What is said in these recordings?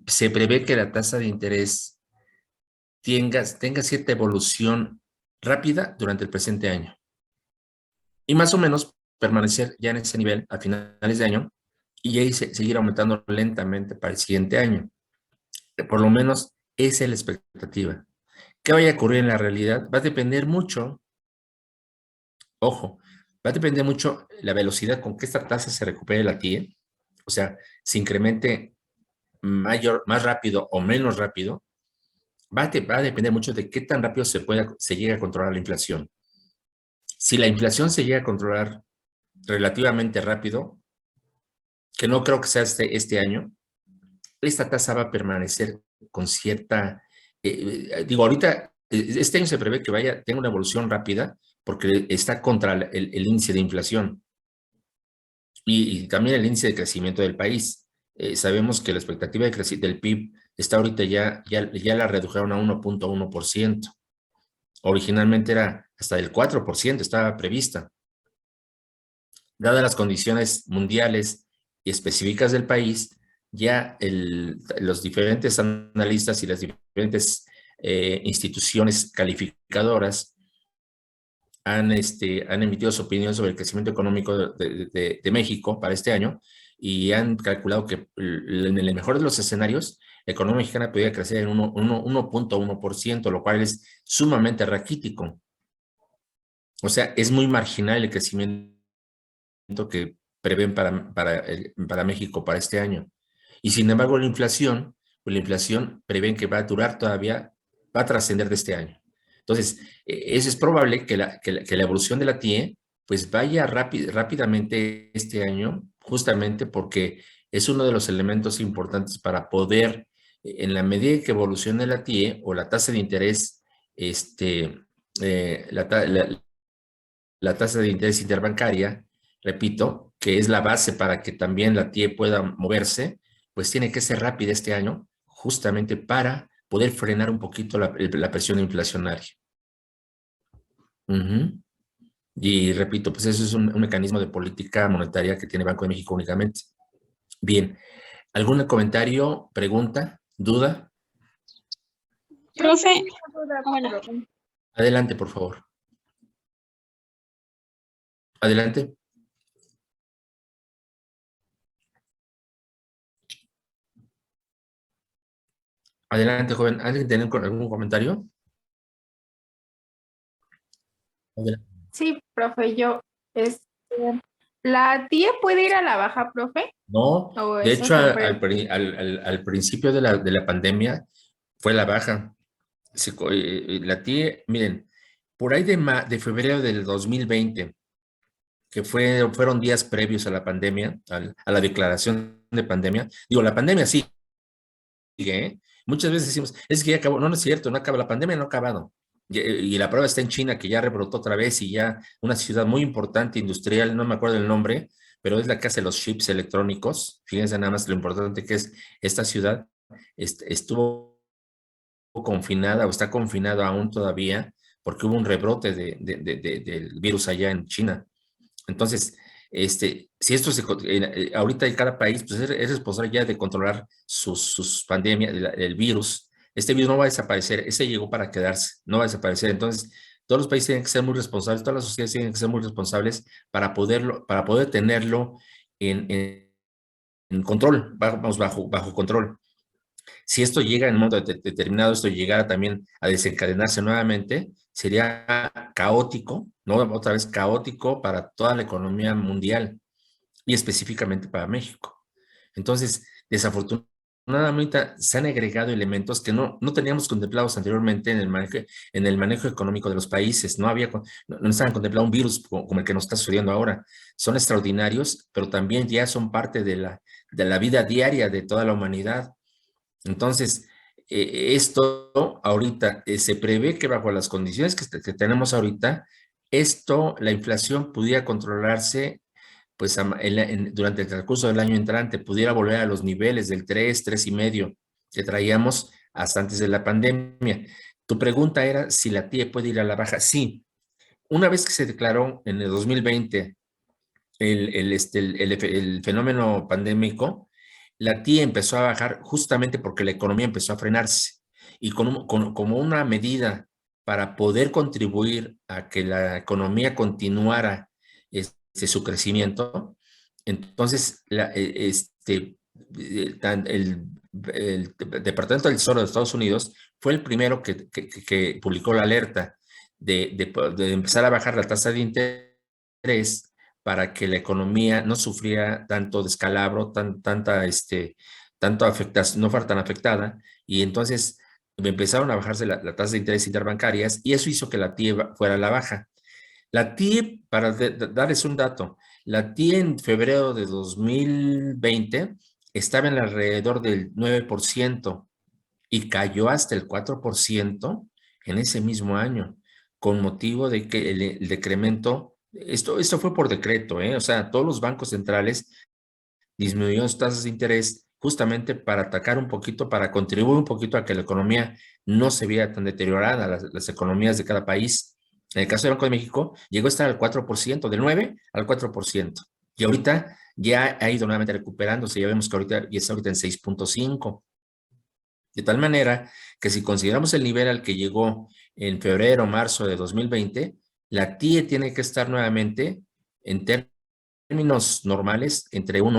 se prevé que la tasa de interés tenga cierta evolución rápida durante el presente año y más o menos permanecer ya en ese nivel a finales de año y ahí seguir aumentando lentamente para el siguiente año. Por lo menos esa es la expectativa. ¿Qué vaya a ocurrir en la realidad? Va a depender mucho, ojo, va a depender mucho la velocidad con que esta tasa se recupere la TIE, o sea, se incremente más rápido o menos rápido, va a depender mucho de qué tan rápido se llega a controlar la inflación. Si la inflación se llega a controlar relativamente rápido, que no creo que sea este año, esta tasa va a permanecer con cierta, digo, ahorita, este año se prevé que tenga una evolución rápida porque está contra el índice de inflación y también el índice de crecimiento del país. Sabemos que la expectativa del PIB está ahorita ya la redujeron a 1.1%. Originalmente era hasta del 4%, estaba prevista. Dadas las condiciones mundiales y específicas del país, ya los diferentes analistas y las diferentes instituciones calificadoras han emitido su opinión sobre el crecimiento económico de México para este año y han calculado que en el mejor de los escenarios, la economía mexicana podría crecer en 1.1%, lo cual es sumamente raquítico. O sea, es muy marginal el crecimiento que prevén para México para este año. Y sin embargo, pues la inflación prevén que va a durar todavía, va a trascender de este año. Entonces, eso es probable que la evolución de la TIE pues vaya rápidamente este año, justamente porque es uno de los elementos importantes para poder, en la medida que evolucione la TIE o la tasa de interés, la tasa de interés interbancaria, repito, que es la base para que también la TIE pueda moverse, pues tiene que ser rápida este año, justamente para poder frenar un poquito la presión inflacionaria. Uh-huh. Y repito, pues eso es un mecanismo de política monetaria que tiene Banco de México únicamente. Bien, ¿algún comentario, pregunta, duda? Profe, Bueno, Adelante, por favor. Adelante. Adelante, joven. ¿Alguien tiene algún comentario? Adelante. sí, profe, ¿la tía puede ir a la baja, profe? No, ¿O de eso hecho, siempre? al principio de la pandemia fue la baja. La TIE, miren, por ahí de febrero del 2020, que fueron días previos a la pandemia, a la declaración de pandemia, digo, la pandemia sigue, ¿eh? Muchas veces decimos, es que ya acabó, no, no es cierto, no acaba, la pandemia no ha acabado. Y la prueba está en China, que ya rebrotó otra vez y ya una ciudad muy importante, industrial, no me acuerdo el nombre, pero es la que hace los chips electrónicos. Fíjense nada más lo importante que es esta ciudad. Estuvo confinada o está confinada aún todavía porque hubo un rebrote del virus allá en China. Entonces, si esto ahorita en cada país pues es responsable ya de controlar sus pandemias, el virus. Este virus no va a desaparecer, ese llegó para quedarse, no va a desaparecer. Entonces, todos los países tienen que ser muy responsables, todas las sociedades tienen que ser muy responsables para poder tenerlo en control, bajo control. Si esto llega en un momento determinado, esto llegara también a desencadenarse nuevamente, sería caótico, ¿no? Otra vez caótico para toda la economía mundial y específicamente para México. Entonces, desafortunadamente se han agregado elementos que no teníamos contemplados anteriormente en el manejo económico de los países. No estaban contemplado un virus como el que nos está sucediendo ahora. Son extraordinarios, pero también ya son parte de la vida diaria de toda la humanidad. Entonces, esto ahorita se prevé que bajo las condiciones que tenemos ahorita, la inflación pudiera controlarse pues durante el transcurso del año entrante, pudiera volver a los niveles del 3.5 que traíamos hasta antes de la pandemia. Tu pregunta era si la TIE puede ir a la baja. Sí, una vez que se declaró en el 2020 el fenómeno pandémico, la TIE empezó a bajar justamente porque la economía empezó a frenarse y como una medida para poder contribuir a que la economía continuara su crecimiento, entonces el Departamento del Tesoro de Estados Unidos fue el primero que publicó la alerta de empezar a bajar la tasa de interés para que la economía no sufriera tanto descalabro, tanto afectación, no fuera tan afectada, y entonces empezaron a bajarse la tasa de interés interbancarias y eso hizo que la TIE fuera a la baja. La TIE, para darles un dato, la TIE en febrero de 2020 estaba en alrededor del 9% y cayó hasta el 4% en ese mismo año, con motivo de que el decremento, esto fue por decreto, ¿eh? O sea, todos los bancos centrales disminuyó sus tasas de interés justamente para atacar un poquito, para contribuir un poquito a que la economía no se viera tan deteriorada, las economías de cada país. En el caso del Banco de México, llegó a estar al 4%, del 9 al 4%. Y ahorita ya ha ido nuevamente recuperándose, ya vemos que ahorita ya está ahorita en 6.5. De tal manera que si consideramos el nivel al que llegó en febrero o marzo de 2020, la TIE tiene que estar nuevamente en términos normales entre un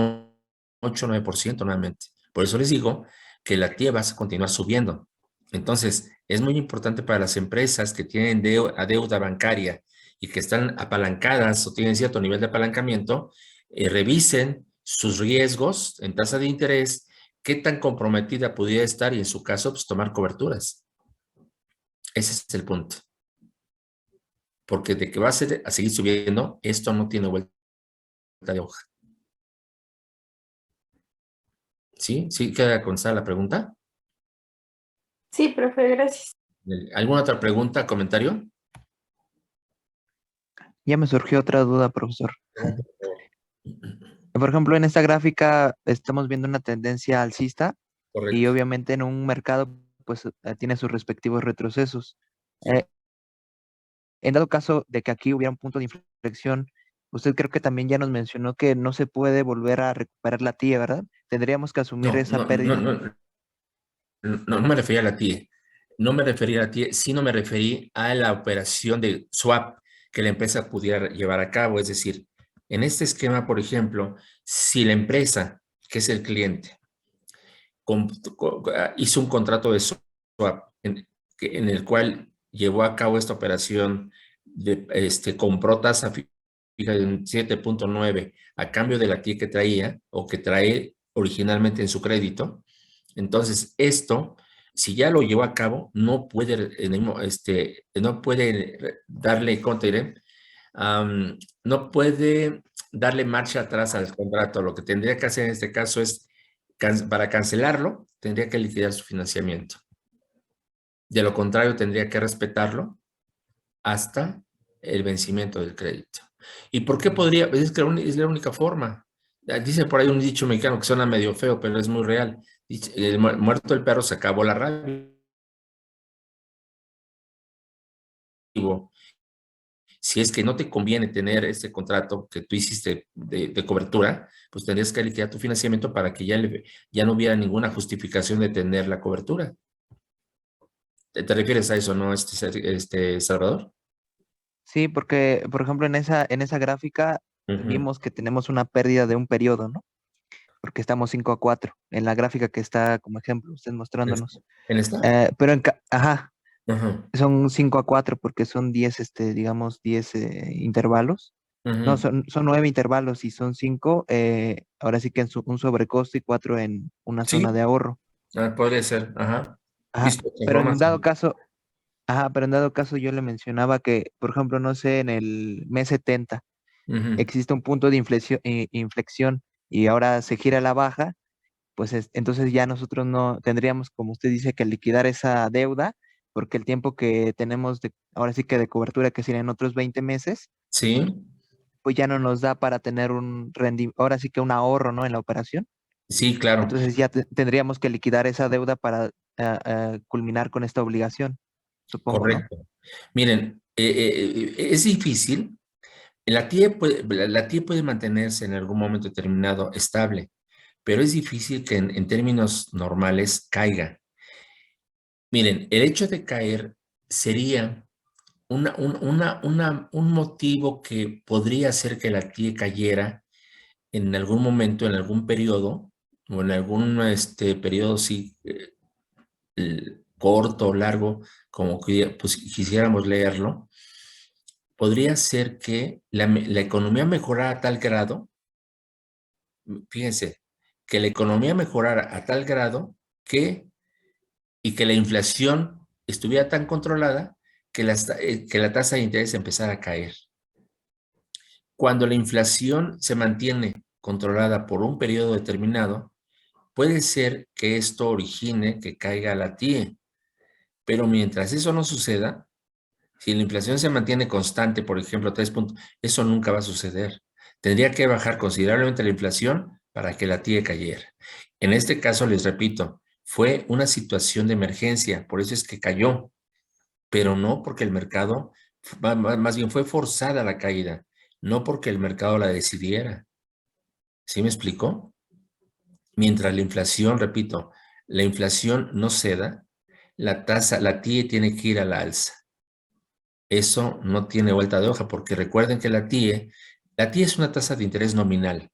8 o 9% nuevamente. Por eso les digo que la TIE va a continuar subiendo. Entonces, es muy importante para las empresas que tienen deuda bancaria y que están apalancadas o tienen cierto nivel de apalancamiento, revisen sus riesgos en tasa de interés, qué tan comprometida pudiera estar y en su caso, pues tomar coberturas. Ese es el punto. Porque de que va a seguir subiendo, esto no tiene vuelta de hoja. ¿Sí? ¿Sí queda constada la pregunta? Sí, profe, gracias. ¿Alguna otra pregunta, comentario? Ya me surgió otra duda, profesor. Por ejemplo, en esta gráfica estamos viendo una tendencia alcista y Correcto. obviamente en un mercado pues tiene sus respectivos retrocesos. Eh, en dado caso de que aquí hubiera un punto de inflexión, usted creo que también ya nos mencionó que no se puede volver a recuperar la tía, ¿verdad? Tendríamos que asumir No, esa no, no, pérdida. no, no me refería a la TIE. No me refería a la TIE, sino me referí a la operación de swap que la empresa pudiera llevar a cabo. Es decir, en este esquema, por ejemplo, si la empresa, que es el cliente, hizo un contrato de swap en el cual llevó a cabo esta operación compró tasa fija de un 7.9 a cambio de la TIE que traía o que trae originalmente en su crédito. Entonces, esto, si ya lo llevó a cabo, no puede darle, ¿cómo te diré? No puede darle marcha atrás al contrato. Lo que tendría que hacer en este caso es, para cancelarlo, tendría que liquidar su financiamiento. De lo contrario, tendría que respetarlo hasta el vencimiento del crédito. ¿Y por qué podría? Pues es que es la única forma. Dice por ahí un dicho mexicano que suena medio feo, pero es muy real. Dice, muerto el perro, se acabó la rabia. Si es que no te conviene tener este contrato que tú hiciste de cobertura, pues tendrías que liquidar tu financiamiento para que ya no hubiera ninguna justificación de tener la cobertura. ¿Te refieres a eso, no, Salvador? Sí, porque, por ejemplo, en esa gráfica Ujú. vimos que tenemos una pérdida de un periodo, ¿no? Porque estamos 5-4 en la gráfica que está como ejemplo, usted mostrándonos. ¿En esta? Pero ajá, Ajá. son 5-4 porque son 10, digamos, 10 intervalos. No, Ujú. son 9 intervalos y son 5, ahora sí que en un sobrecosto y 4 en una Sí, zona de ahorro. podría ser. Ajá. Ajá, Listo, esa pero en dado información. caso, ajá, pero en dado caso yo le mencionaba que, por ejemplo, no sé, en el mes 70 Ujú. existe un punto de inflexión y ahora se gira a la baja, pues entonces ya nosotros no tendríamos, como usted dice, que liquidar esa deuda, porque el tiempo que tenemos ahora sí que de cobertura, que serían otros 20 meses, Sí, pues ya no nos da para tener ahora sí que un ahorro, ¿no? En la operación. sí, claro, Entonces ya tendríamos que liquidar esa deuda para culminar con esta obligación, supongo, ¿no? correcto. Miren, es difícil. La TIE puede mantenerse en algún momento determinado estable, pero es difícil que en términos normales caiga. Miren, el hecho de caer sería un motivo que podría hacer que la TIE cayera en algún momento, en algún periodo, o en algún periodo sí, corto o largo, como pues, quisiéramos leerlo, podría ser que la economía mejorara a tal grado, fíjense, que la economía mejorara a tal grado y que la inflación estuviera tan controlada que la tasa de interés empezara a caer. Cuando la inflación se mantiene controlada por un periodo determinado, puede ser que esto origine que caiga la TIE, pero mientras eso no suceda, si la inflación se mantiene constante, por ejemplo, 3 puntos, eso nunca va a suceder. Tendría que bajar considerablemente la inflación para que la TIE cayera. En este caso, les repito, fue una situación de emergencia, por eso es que cayó, pero no porque el mercado, más bien fue forzada la caída, no porque el mercado la decidiera. ¿Sí me explicó? Mientras la inflación, repito, la inflación no ceda, la TIE tiene que ir a la alza. Eso no tiene vuelta de hoja, porque recuerden que la TIE es una tasa de interés nominal.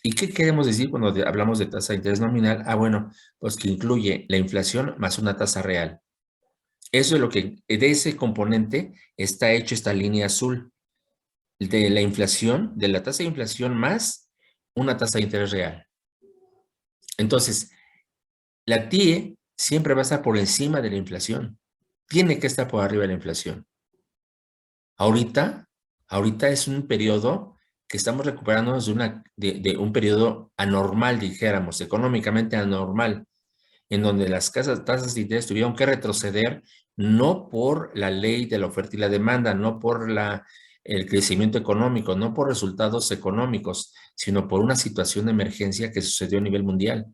¿Y qué queremos decir cuando hablamos de tasa de interés nominal? Ah, bueno, pues que incluye la inflación más una tasa real. Eso es lo que, de ese componente está hecho esta línea azul, de la inflación, de la tasa de inflación más una tasa de interés real. Entonces, la TIE siempre va a estar por encima de la inflación. Tiene que estar por arriba de la inflación. Ahorita es un periodo que estamos recuperándonos de un periodo anormal, dijéramos, económicamente anormal, en donde las tasas de interés tuvieron que retroceder, no por la ley de la oferta y la demanda, no por el crecimiento económico, no por resultados económicos, sino por una situación de emergencia que sucedió a nivel mundial.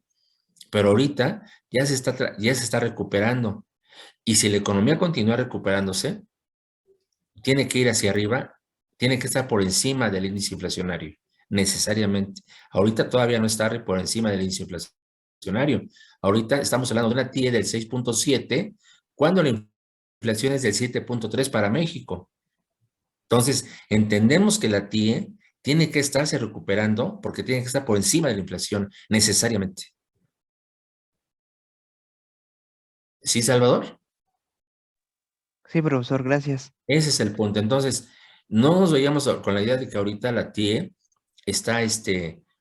Pero ahorita ya se está recuperando. Y si la economía continúa recuperándose, tiene que ir hacia arriba, tiene que estar por encima del índice inflacionario, necesariamente. Ahorita todavía no está por encima del índice inflacionario. Ahorita estamos hablando de una TIE del 6.7, cuando la inflación es del 7.3 para México. Entonces, entendemos que la TIE tiene que estarse recuperando porque tiene que estar por encima de la inflación, necesariamente. ¿Sí, Salvador? Sí, profesor, gracias. Ese es el punto. Entonces, no nos veíamos con la idea de que ahorita la TIE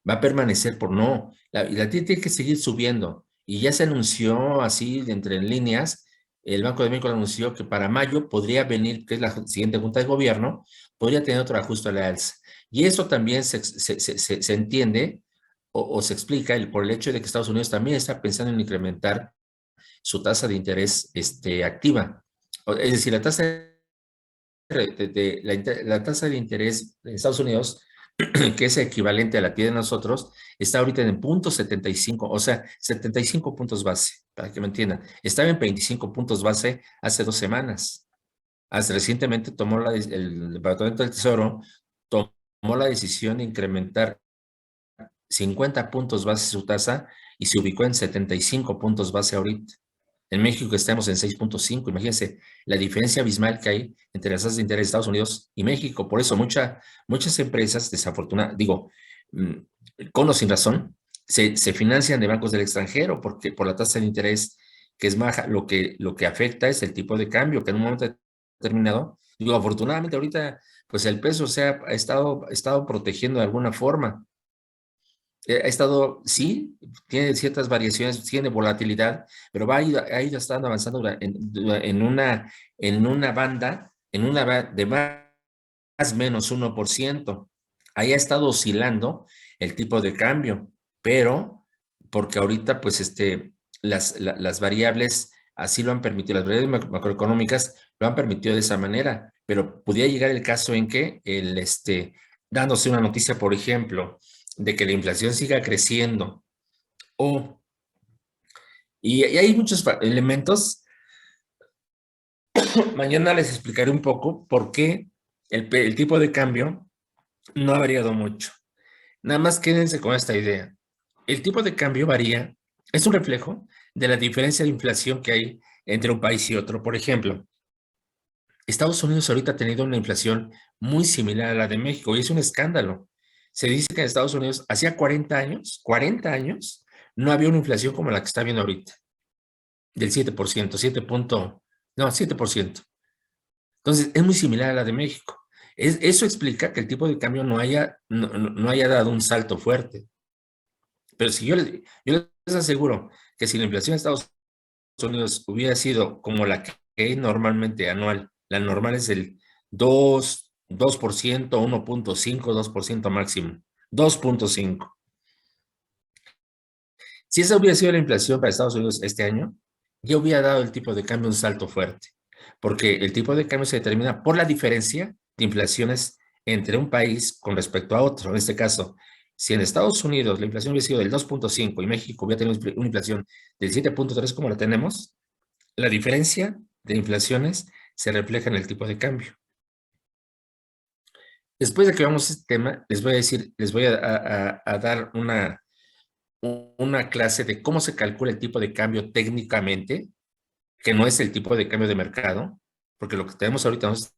va a permanecer por no. La TIE tiene que seguir subiendo. Y ya se anunció así, de entre líneas, el Banco de México anunció que para mayo podría venir, que es la siguiente junta de gobierno, podría tener otro ajuste a la alza. Y eso también se entiende o se explica por el hecho de que Estados Unidos también está pensando en incrementar su tasa de interés activa. Es decir, la tasa la tasa de interés de Estados Unidos, que es equivalente a la TIE de nosotros, está ahorita en punto 75, o sea, 75 puntos base, para que me entiendan. Estaba en 25 puntos base hace 2 semanas. Hace recientemente el Departamento del Tesoro tomó la decisión de incrementar 50 puntos base su tasa y se ubicó en 75 puntos base ahorita. En México estamos en 6.5. Imagínense la diferencia abismal que hay entre las tasas de interés de Estados Unidos y México. Por eso muchas empresas, con o sin razón, se financian de bancos del extranjero porque por la tasa de interés que es baja, lo que afecta es el tipo de cambio, que en un momento determinado, afortunadamente ahorita, pues el peso ha estado protegiendo de alguna forma. Ha estado, sí, tiene ciertas variaciones, tiene volatilidad, pero ha ido estando avanzando en una banda, de más o menos 1%. Ahí ha estado oscilando el tipo de cambio, pero porque ahorita, pues, las variables así lo han permitido, las variables macroeconómicas lo han permitido de esa manera, pero pudiera llegar el caso en que dándose una noticia, por ejemplo, de que la inflación siga creciendo. Y hay muchos elementos. Mañana les explicaré un poco por qué el tipo de cambio no ha variado mucho. Nada más quédense con esta idea. el tipo de cambio varía, es un reflejo de la diferencia de inflación que hay entre un país y otro. Por ejemplo, Estados Unidos ahorita ha tenido una inflación muy similar a la de México y es un escándalo. Se dice que en Estados Unidos hacía 40 años, no había una inflación como la que está viendo ahorita, del 7%, 7%. Entonces, es muy similar a la de México. Eso explica que el tipo de cambio no haya dado un salto fuerte. Pero si yo les aseguro que si la inflación de Estados Unidos hubiera sido como la que hay normalmente anual, la normal es el 2%, 1.5, 2% máximo, 2.5. Si esa hubiera sido la inflación para Estados Unidos este año, ya hubiera dado el tipo de cambio un salto fuerte, porque el tipo de cambio se determina por la diferencia de inflaciones entre un país con respecto a otro. En este caso, si en Estados Unidos la inflación hubiera sido del 2.5 y México hubiera tenido una inflación del 7.3 como la tenemos, la diferencia de inflaciones se refleja en el tipo de cambio. Después de que veamos este tema, les voy a dar una clase de cómo se calcula el tipo de cambio técnicamente, que no es el tipo de cambio de mercado, porque lo que tenemos ahorita no es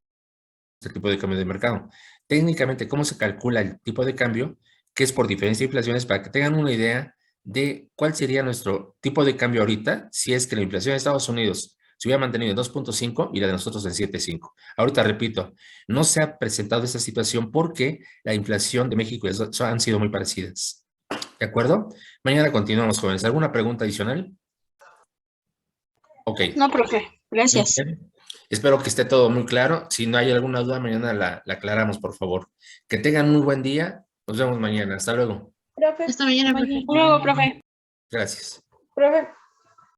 el tipo de cambio de mercado. Técnicamente, cómo se calcula el tipo de cambio, que es por diferencia de inflaciones, para que tengan una idea de cuál sería nuestro tipo de cambio ahorita, si es que la inflación de Estados Unidos se hubiera mantenido en 2.5 y la de nosotros en 7.5. Ahorita repito, no se ha presentado esta situación porque la inflación de México y han sido muy parecidas. ¿De acuerdo? Mañana continuamos, jóvenes. ¿Alguna pregunta adicional? Ok. No, profe. Gracias. Bien. Espero que esté todo muy claro. Si no hay alguna duda, mañana la aclaramos, por favor. Que tengan muy buen día. Nos vemos mañana. Hasta luego. Profe, Hasta mañana, profe. Hasta luego, profe. Gracias. profe.